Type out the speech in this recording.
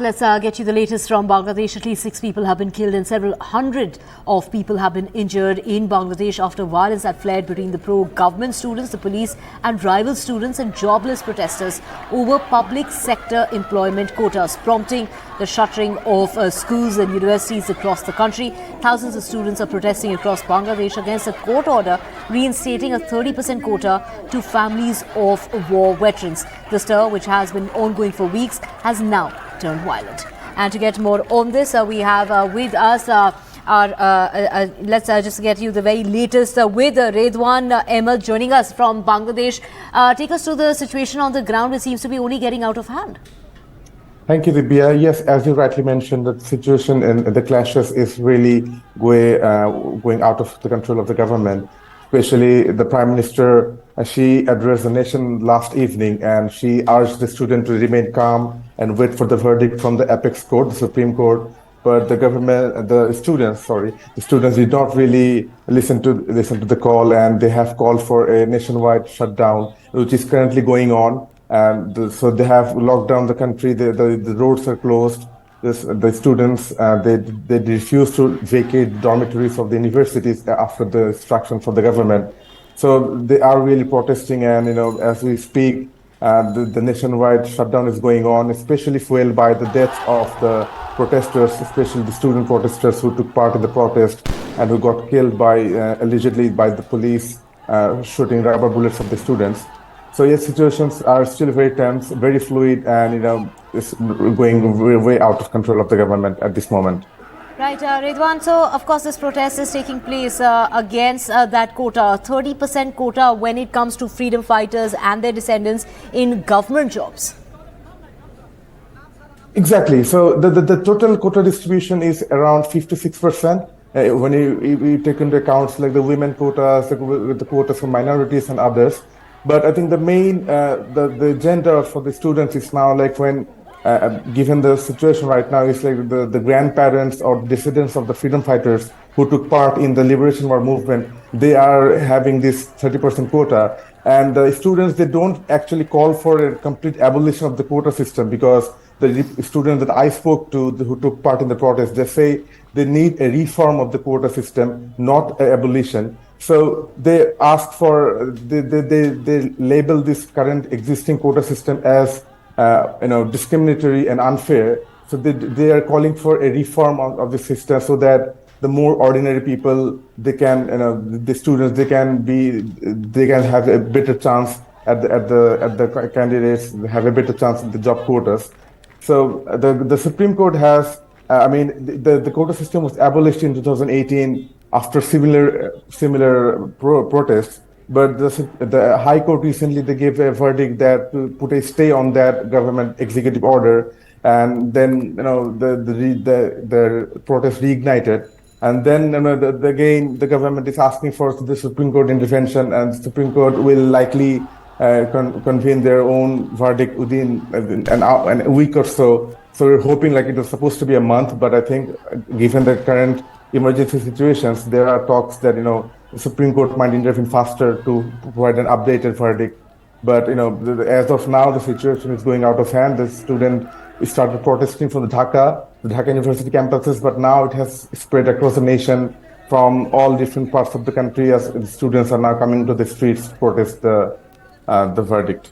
Let's get you the latest from Bangladesh. At least 6 people have been killed and several hundred of people have been injured in Bangladesh after violence that flared between the pro-government students, the police and rival students and jobless protesters over public sector employment quotas, prompting the shuttering of schools and universities across the country. Thousands of students are protesting across Bangladesh against a court order reinstating a 30% quota to families of war veterans. The stir, which has been ongoing for weeks, has now turned violent. And to get more on this, we have with us let's just get you the very latest with Redwan Ahmed joining us from Bangladesh. Take us through the situation on the ground. It seems to be only getting out of hand. Thank you, Dibya. Yes, as you rightly mentioned, the situation and the clashes is really going out of the control of the government. Especially the Prime Minister, she addressed the nation last evening and she urged the students to remain calm and wait for the verdict from the apex court, the Supreme Court. But the students did not really listen to the call, and they have called for a nationwide shutdown, which is currently going on. And so they have locked down the country. The roads are closed. The students they refuse to vacate dormitories of the universities after the instructions from the government. So they are really protesting, and as we speak, the nationwide shutdown is going on, especially fueled by the deaths of the protesters, especially the student protesters who took part in the protest and who got killed allegedly by the police shooting rubber bullets at the students. So yes, situations are still very tense, very fluid, and it's going way out of control of the government at this moment. Right, Redwan. So, of course, this protest is taking place against that quota, 30% quota when it comes to freedom fighters and their descendants in government jobs. Exactly. So the total quota distribution is around 56%. When you take into account like the women quotas, the quotas for minorities and others. But I think the main the agenda for the students is now like when given the situation right now is like the grandparents or descendants of the freedom fighters who took part in the liberation war movement, they are having this 30% quota, and the students, they don't actually call for a complete abolition of the quota system, because the students that I spoke to who took part in the protest, they say they need a reform of the quota system, not an abolition. So they ask for, they label this current existing quota system as discriminatory and unfair. So they are calling for a reform of the system so that the more ordinary people, they can, the students, they can have a better chance at the candidates, have a better chance at the job quotas. So the Supreme Court has, the quota system was abolished in 2018 after similar protests. But the High Court recently, they gave a verdict that to put a stay on that government executive order, and then the protest reignited, and then again the government is asking for the Supreme Court intervention, and the Supreme Court will likely convene their own verdict within a week or so. So we're hoping, like, it was supposed to be a month, but I think given the current emergency situations, there are talks that the Supreme Court might intervene faster to provide an updated verdict. But as of now, the situation is going out of hand. The student started protesting from the Dhaka University campuses, but now it has spread across the nation from all different parts of the country, as the students are now coming to the streets to protest the verdict.